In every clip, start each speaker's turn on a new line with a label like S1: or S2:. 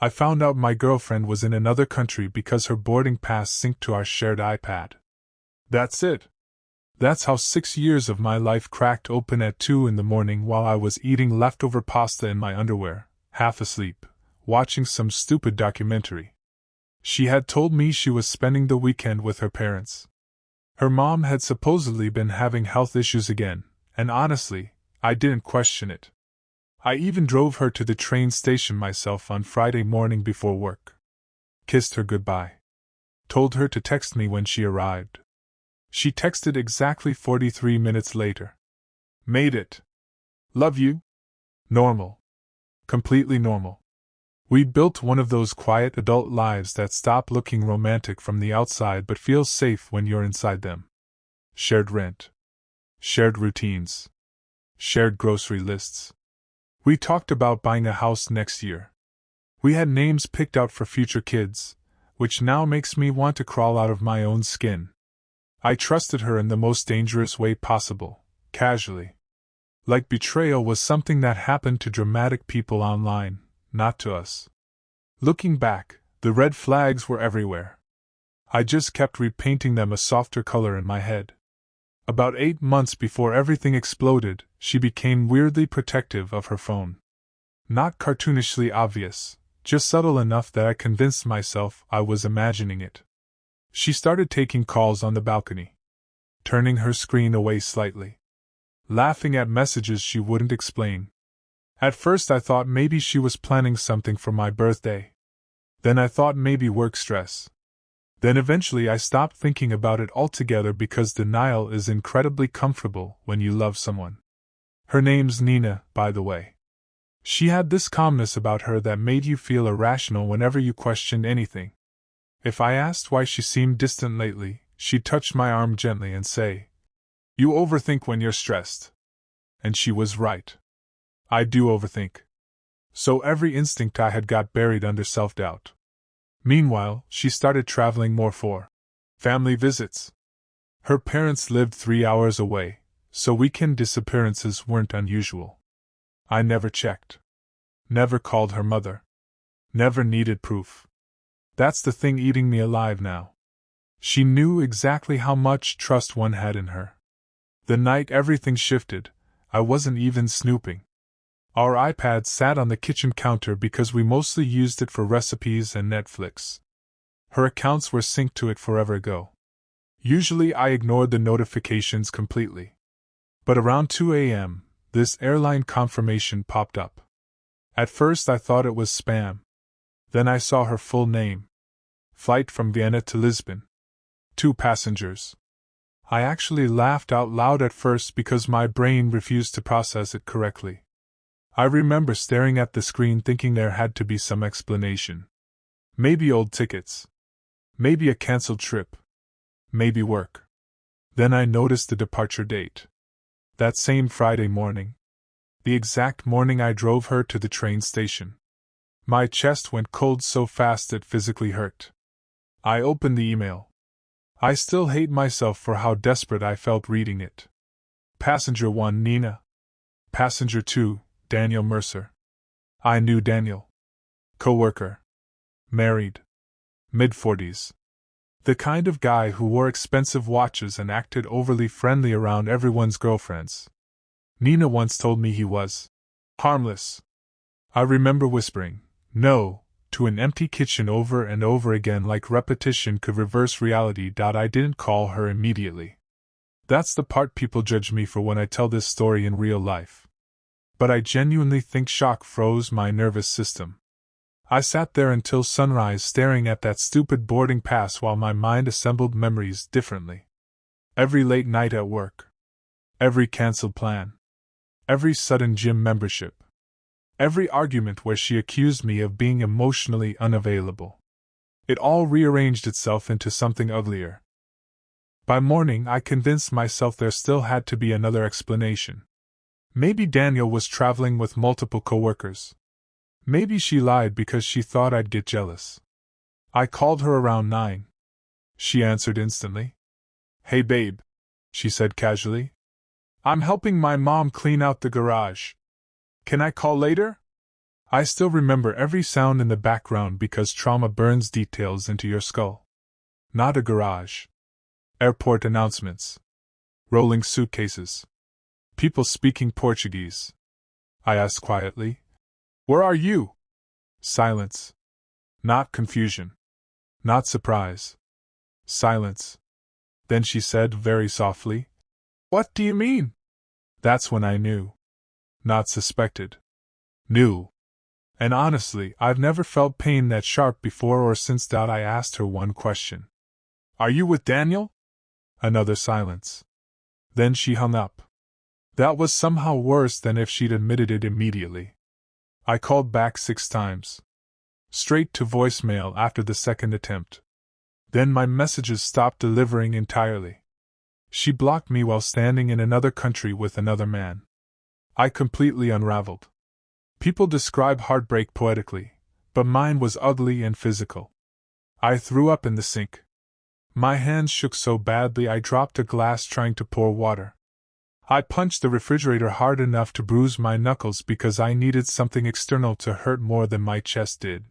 S1: I found out my girlfriend was in another country because her boarding pass synced to our shared iPad. That's it. That's how 6 years of my life cracked open at 2 in the morning while I was eating leftover pasta in my underwear, half asleep, watching some stupid documentary. She had told me she was spending the weekend with her parents. Her mom had supposedly been having health issues again, and honestly, I didn't question it. I even drove her to the train station myself on Friday morning before work. Kissed her goodbye. Told her to text me when she arrived. She texted exactly 43 minutes later. Made it. Love you. Normal. Completely normal. We built one of those quiet adult lives that stop looking romantic from the outside but feel safe when you're inside them. Shared rent. Shared routines. Shared grocery lists. We talked about buying a house next year. We had names picked out for future kids, which now makes me want to crawl out of my own skin. I trusted her in the most dangerous way possible, casually. Like betrayal was something that happened to dramatic people online, not to us. Looking back, the red flags were everywhere. I just kept repainting them a softer color in my head. About 8 months before everything exploded, she became weirdly protective of her phone. Not cartoonishly obvious, just subtle enough that I convinced myself I was imagining it. She started taking calls on the balcony, turning her screen away slightly, laughing at messages she wouldn't explain. At first I thought maybe she was planning something for my birthday. Then I thought maybe work stress. Then eventually I stopped thinking about it altogether because denial is incredibly comfortable when you love someone. Her name's Nina, by the way. She had this calmness about her that made you feel irrational whenever you questioned anything. If I asked why she seemed distant lately, she'd touch my arm gently and say, "You overthink when you're stressed." And she was right. I do overthink. So every instinct I had got buried under self-doubt. Meanwhile, she started traveling more for family visits. Her parents lived 3 hours away, so weekend disappearances weren't unusual. I never checked. Never called her mother. Never needed proof. That's the thing eating me alive now. She knew exactly how much trust one had in her. The night everything shifted, I wasn't even snooping. Our iPad sat on the kitchen counter because we mostly used it for recipes and Netflix. Her accounts were synced to it forever ago. Usually I ignored the notifications completely. But around 2 a.m., this airline confirmation popped up. At first I thought it was spam. Then I saw her full name. Flight from Vienna to Lisbon. 2 passengers. I actually laughed out loud at first because my brain refused to process it correctly. I remember staring at the screen thinking there had to be some explanation. Maybe old tickets. Maybe a cancelled trip. Maybe work. Then I noticed the departure date. That same Friday morning. The exact morning I drove her to the train station. My chest went cold so fast it physically hurt. I opened the email. I still hate myself for how desperate I felt reading it. Passenger 1 Nina. Passenger 2 Daniel Mercer. I knew Daniel. Co-worker. Married. Mid-40s. The kind of guy who wore expensive watches and acted overly friendly around everyone's girlfriends. Nina once told me he was harmless. I remember whispering, "No," to an empty kitchen over and over again like repetition could reverse reality. I didn't call her immediately. That's the part people judge me for when I tell this story in real life. But I genuinely think shock froze my nervous system. I sat there until sunrise staring at that stupid boarding pass while my mind assembled memories differently. Every late night at work. Every cancelled plan. Every sudden gym membership. Every argument where she accused me of being emotionally unavailable. It all rearranged itself into something uglier. By morning I convinced myself there still had to be another explanation. Maybe Daniel was traveling with multiple coworkers. Maybe she lied because she thought I'd get jealous. I called her around 9. She answered instantly. "Hey babe," she said casually. "I'm helping my mom clean out the garage. Can I call later?" I still remember every sound in the background because trauma burns details into your skull. Not a garage. Airport announcements. Rolling suitcases. People speaking Portuguese. I asked quietly, "Where are you?" Silence. Not confusion. Not surprise. Silence. Then she said very softly, "What do you mean?" That's when I knew. Not suspected. Knew. And honestly, I've never felt pain that sharp before or since that I asked her one question. "Are you with Daniel?" Another silence. Then she hung up. That was somehow worse than if she'd admitted it immediately. I called back 6 times. Straight to voicemail after the second attempt. Then my messages stopped delivering entirely. She blocked me while standing in another country with another man. I completely unraveled. People describe heartbreak poetically, but mine was ugly and physical. I threw up in the sink. My hands shook so badly I dropped a glass trying to pour water. I punched the refrigerator hard enough to bruise my knuckles because I needed something external to hurt more than my chest did.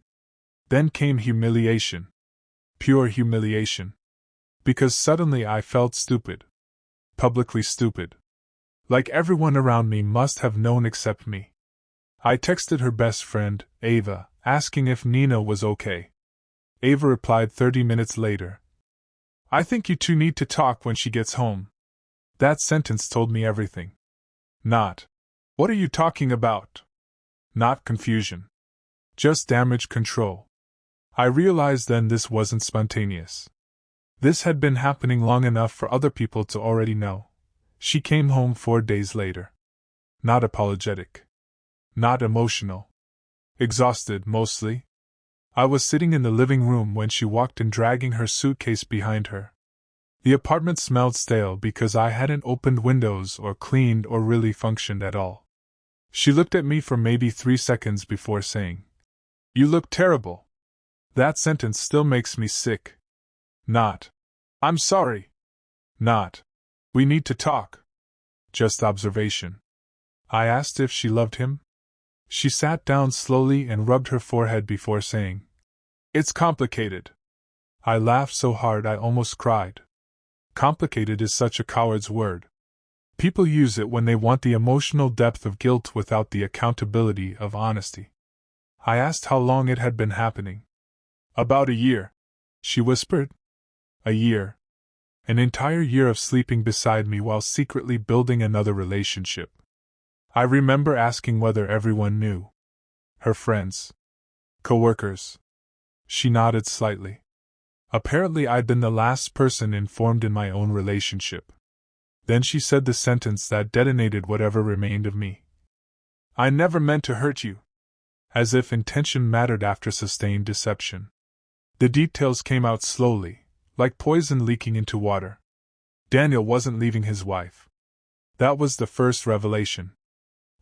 S1: Then came humiliation. Pure humiliation. Because suddenly I felt stupid. Publicly stupid. Like everyone around me must have known except me. I texted her best friend, Ava, asking if Nina was okay. Ava replied 30 minutes later, "I think you two need to talk when she gets home." That sentence told me everything. Not, "What are you talking about?" Not confusion. Just damage control. I realized then this wasn't spontaneous. This had been happening long enough for other people to already know. She came home 4 days later. Not apologetic. Not emotional. Exhausted, mostly. I was sitting in the living room when she walked in dragging her suitcase behind her. The apartment smelled stale because I hadn't opened windows or cleaned or really functioned at all. She looked at me for maybe 3 seconds before saying, "You look terrible." That sentence still makes me sick. Not, "I'm sorry." Not, "We need to talk." Just observation. I asked if she loved him. She sat down slowly and rubbed her forehead before saying, "It's complicated." I laughed so hard I almost cried. Complicated is such a coward's word. People use it when they want the emotional depth of guilt without the accountability of honesty. I asked how long it had been happening. "About a year," she whispered. A year. An entire year of sleeping beside me while secretly building another relationship. I remember asking whether everyone knew. Her friends. Coworkers. She nodded slightly. Apparently I'd been the last person informed in my own relationship. Then she said the sentence that detonated whatever remained of me. "I never meant to hurt you." As if intention mattered after sustained deception. The details came out slowly, like poison leaking into water. Daniel wasn't leaving his wife. That was the first revelation.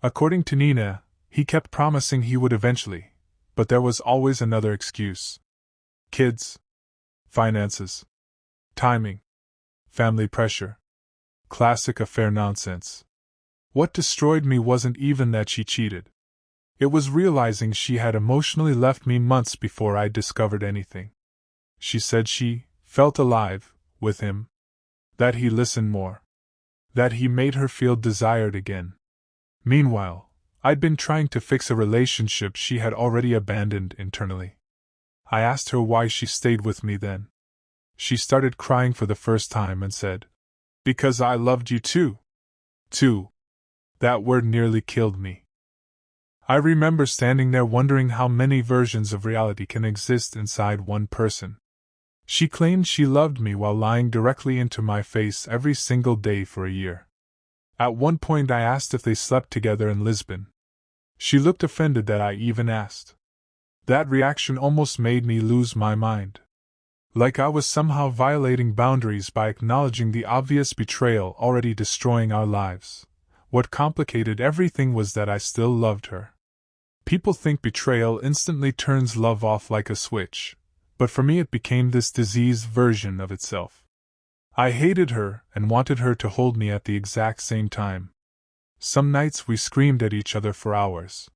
S1: According to Nina, he kept promising he would eventually, but there was always another excuse. Kids. Finances. Timing. Family pressure. Classic affair nonsense. What destroyed me wasn't even that she cheated. It was realizing she had emotionally left me months before I discovered anything. She said she felt alive with him. That he listened more. That he made her feel desired again. Meanwhile, I'd been trying to fix a relationship she had already abandoned internally. I asked her why she stayed with me then. She started crying for the first time and said, "Because I loved you too." Too. That word nearly killed me. I remember standing there wondering how many versions of reality can exist inside one person. She claimed she loved me while lying directly into my face every single day for a year. At one point I asked if they slept together in Lisbon. She looked offended that I even asked. That reaction almost made me lose my mind. Like I was somehow violating boundaries by acknowledging the obvious betrayal already destroying our lives. What complicated everything was that I still loved her. People think betrayal instantly turns love off like a switch, but for me it became this diseased version of itself. I hated her and wanted her to hold me at the exact same time. Some nights we screamed at each other for hours.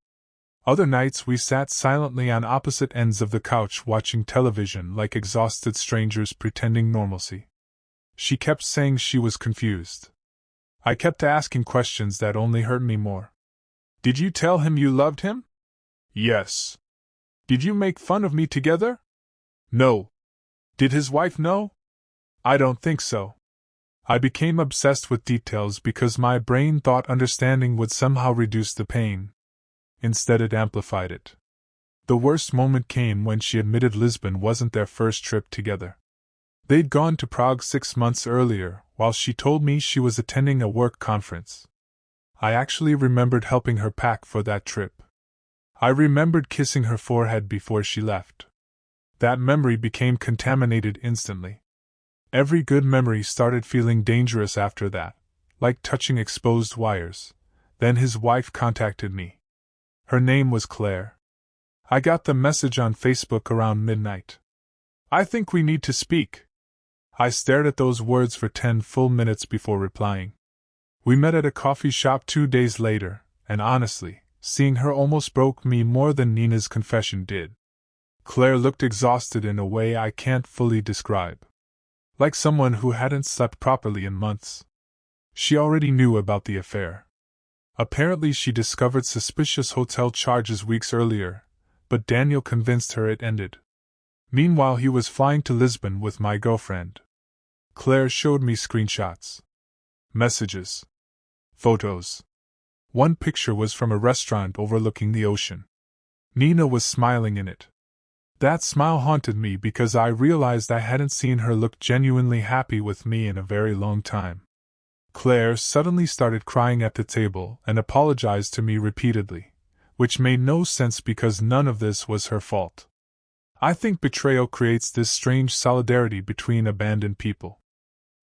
S1: Other nights we sat silently on opposite ends of the couch watching television like exhausted strangers pretending normalcy. She kept saying she was confused. I kept asking questions that only hurt me more. Did you tell him you loved him? Yes. Did you make fun of me together? No. Did his wife know? I don't think so. I became obsessed with details because my brain thought understanding would somehow reduce the pain. Instead, it amplified it. The worst moment came when she admitted Lisbon wasn't their first trip together. They'd gone to Prague 6 months earlier, while she told me she was attending a work conference. I actually remembered helping her pack for that trip. I remembered kissing her forehead before she left. That memory became contaminated instantly. Every good memory started feeling dangerous after that, like touching exposed wires. Then his wife contacted me. Her name was Claire. I got the message on Facebook around midnight. I think we need to speak. I stared at those words for 10 full minutes before replying. We met at a coffee shop 2 days later, and honestly, seeing her almost broke me more than Nina's confession did. Claire looked exhausted in a way I can't fully describe. Like someone who hadn't slept properly in months. She already knew about the affair. Apparently she discovered suspicious hotel charges weeks earlier, but Daniel convinced her it ended. Meanwhile he was flying to Lisbon with my girlfriend. Claire showed me screenshots. Messages. Photos. One picture was from a restaurant overlooking the ocean. Nina was smiling in it. That smile haunted me because I realized I hadn't seen her look genuinely happy with me in a very long time. Claire suddenly started crying at the table and apologized to me repeatedly, which made no sense because none of this was her fault. I think betrayal creates this strange solidarity between abandoned people.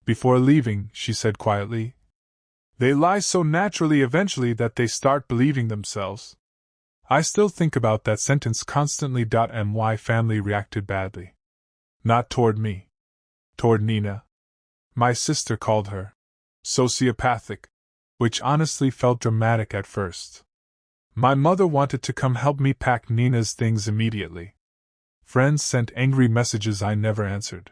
S1: Before leaving, she said quietly, "They lie so naturally eventually that they start believing themselves." I still think about that sentence constantly. My family reacted badly. Not toward me. Toward Nina. My sister called her sociopathic, which honestly felt dramatic at first. My mother wanted to come help me pack Nina's things immediately. Friends sent angry messages I never answered.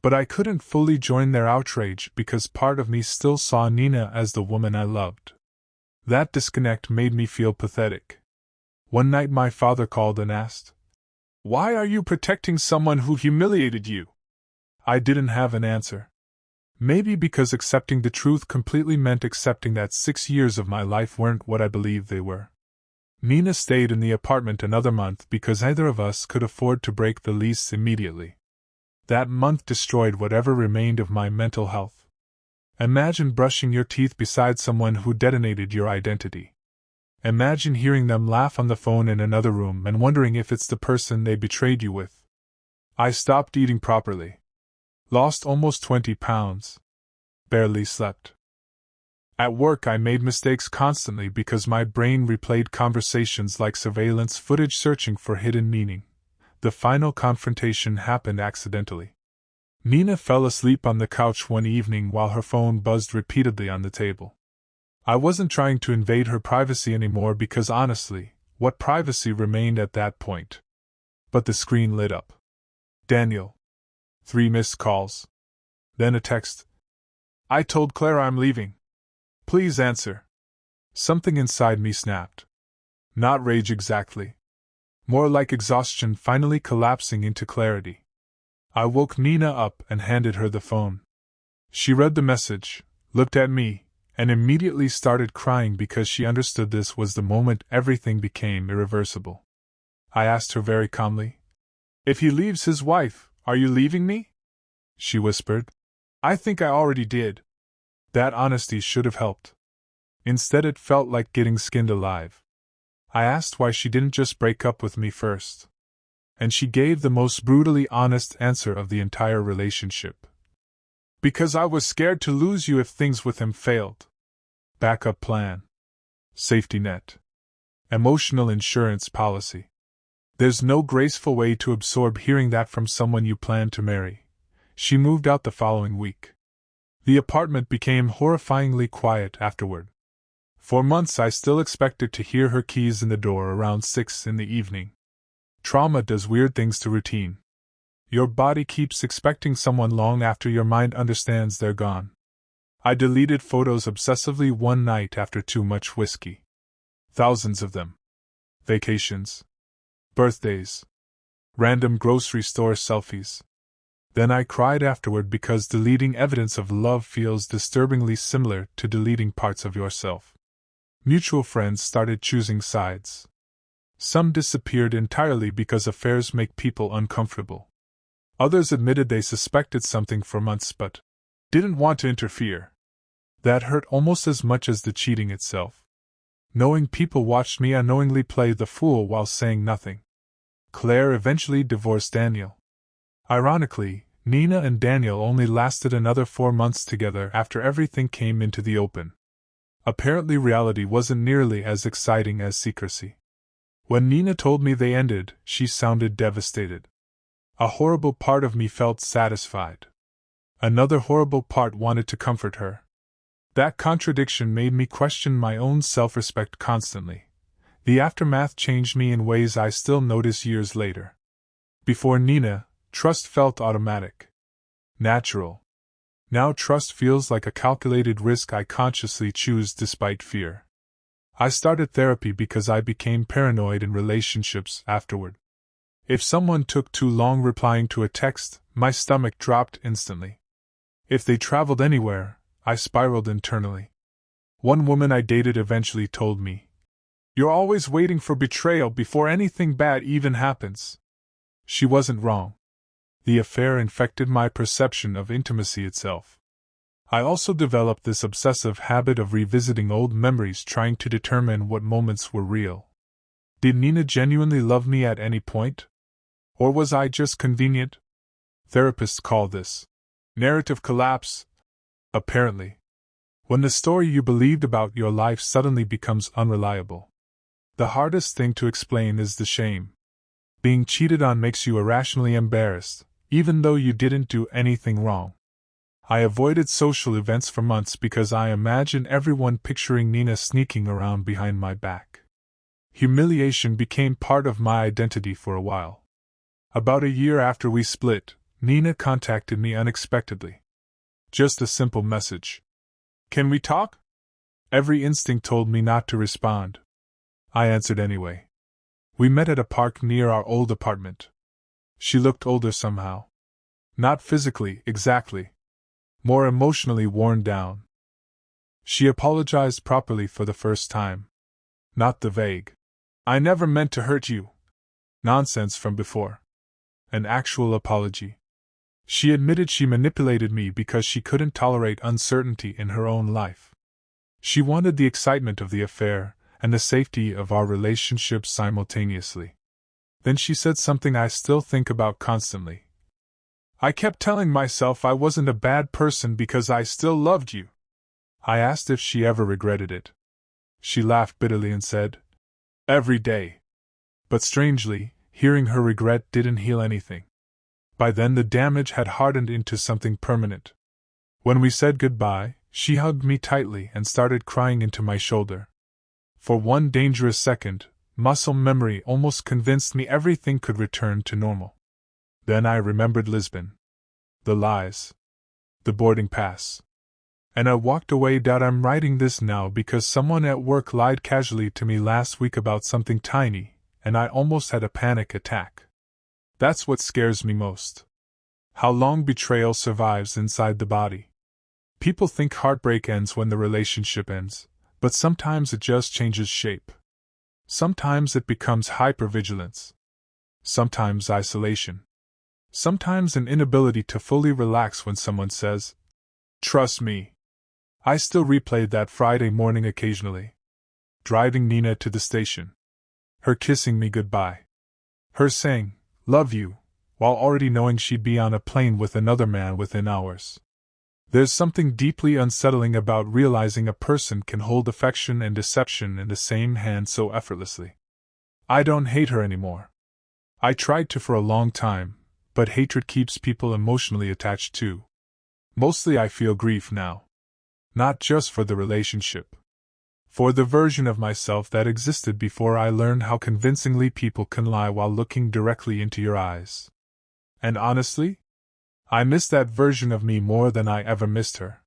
S1: But I couldn't fully join their outrage because part of me still saw Nina as the woman I loved. That disconnect made me feel pathetic. One night my father called and asked, "Why are you protecting someone who humiliated you?" I didn't have an answer. Maybe because accepting the truth completely meant accepting that 6 years of my life weren't what I believed they were. Nina stayed in the apartment another month because neither of us could afford to break the lease immediately. That month destroyed whatever remained of my mental health. Imagine brushing your teeth beside someone who detonated your identity. Imagine hearing them laugh on the phone in another room and wondering if it's the person they betrayed you with. I stopped eating properly. Lost almost 20 pounds. Barely slept. At work I made mistakes constantly because my brain replayed conversations like surveillance footage searching for hidden meaning. The final confrontation happened accidentally. Nina fell asleep on the couch one evening while her phone buzzed repeatedly on the table. I wasn't trying to invade her privacy anymore because honestly, what privacy remained at that point? But the screen lit up. Daniel. 3 missed calls. Then a text. "I told Claire I'm leaving. Please answer." Something inside me snapped. Not rage exactly. More like exhaustion finally collapsing into clarity. I woke Nina up and handed her the phone. She read the message, looked at me, and immediately started crying because she understood this was the moment everything became irreversible. I asked her very calmly, "If he leaves his wife, are you leaving me?" She whispered, "I think I already did." That honesty should have helped. Instead, it felt like getting skinned alive. I asked why she didn't just break up with me first. And she gave the most brutally honest answer of the entire relationship. "Because I was scared to lose you if things with him failed." Backup plan. Safety net. Emotional insurance policy. There's no graceful way to absorb hearing that from someone you plan to marry. She moved out the following week. The apartment became horrifyingly quiet afterward. For months I still expected to hear her keys in the door around 6 in the evening. Trauma does weird things to routine. Your body keeps expecting someone long after your mind understands they're gone. I deleted photos obsessively one night after too much whiskey. Thousands of them. Vacations. Birthdays. Random grocery store selfies. Then I cried afterward because deleting evidence of love feels disturbingly similar to deleting parts of yourself. Mutual friends started choosing sides. Some disappeared entirely because affairs make people uncomfortable. Others admitted they suspected something for months but didn't want to interfere. That hurt almost as much as the cheating itself. Knowing people watched me unknowingly play the fool while saying nothing. Claire eventually divorced Daniel. Ironically, Nina and Daniel only lasted another 4 months together after everything came into the open. Apparently reality wasn't nearly as exciting as secrecy. When Nina told me they ended, she sounded devastated. A horrible part of me felt satisfied. Another horrible part wanted to comfort her. That contradiction made me question my own self-respect constantly. The aftermath changed me in ways I still notice years later. Before Nina, trust felt automatic. Natural. Now trust feels like a calculated risk I consciously choose despite fear. I started therapy because I became paranoid in relationships afterward. If someone took too long replying to a text, my stomach dropped instantly. If they traveled anywhere, I spiraled internally. One woman I dated eventually told me, "You're always waiting for betrayal before anything bad even happens." She wasn't wrong. The affair infected my perception of intimacy itself. I also developed this obsessive habit of revisiting old memories trying to determine what moments were real. Did Nina genuinely love me at any point? Or was I just convenient? Therapists call this narrative collapse. Apparently. When the story you believed about your life suddenly becomes unreliable. The hardest thing to explain is the shame. Being cheated on makes you irrationally embarrassed, even though you didn't do anything wrong. I avoided social events for months because I imagined everyone picturing Nina sneaking around behind my back. Humiliation became part of my identity for a while. About a year after we split, Nina contacted me unexpectedly. Just a simple message. "Can we talk?" Every instinct told me not to respond. I answered anyway. We met at a park near our old apartment. She looked older somehow. Not physically, exactly. More emotionally worn down. She apologized properly for the first time. Not the vague, "I never meant to hurt you" nonsense from before. An actual apology. She admitted she manipulated me because she couldn't tolerate uncertainty in her own life. She wanted the excitement of the affair and the safety of our relationship simultaneously. Then she said something I still think about constantly. "I kept telling myself I wasn't a bad person because I still loved you." I asked if she ever regretted it. She laughed bitterly and said, "Every day." But strangely, hearing her regret didn't heal anything. By then the damage had hardened into something permanent. When we said goodbye, she hugged me tightly and started crying into my shoulder. For one dangerous second, muscle memory almost convinced me everything could return to normal. Then I remembered Lisbon. The lies. The boarding pass. And I walked away. I'm writing this now because someone at work lied casually to me last week about something tiny, and I almost had a panic attack. That's what scares me most. How long betrayal survives inside the body. People think heartbreak ends when the relationship ends, but sometimes it just changes shape. Sometimes it becomes hypervigilance. Sometimes isolation. Sometimes an inability to fully relax when someone says, "Trust me." I still replayed that Friday morning occasionally. Driving Nina to the station. Her kissing me goodbye. Her saying, "Love you," while already knowing she'd be on a plane with another man within hours. There's something deeply unsettling about realizing a person can hold affection and deception in the same hand so effortlessly. I don't hate her anymore. I tried to for a long time, but hatred keeps people emotionally attached too. Mostly I feel grief now. Not just for the relationship, For the version of myself that existed before I learned how convincingly people can lie while looking directly into your eyes. And honestly, I miss that version of me more than I ever missed her.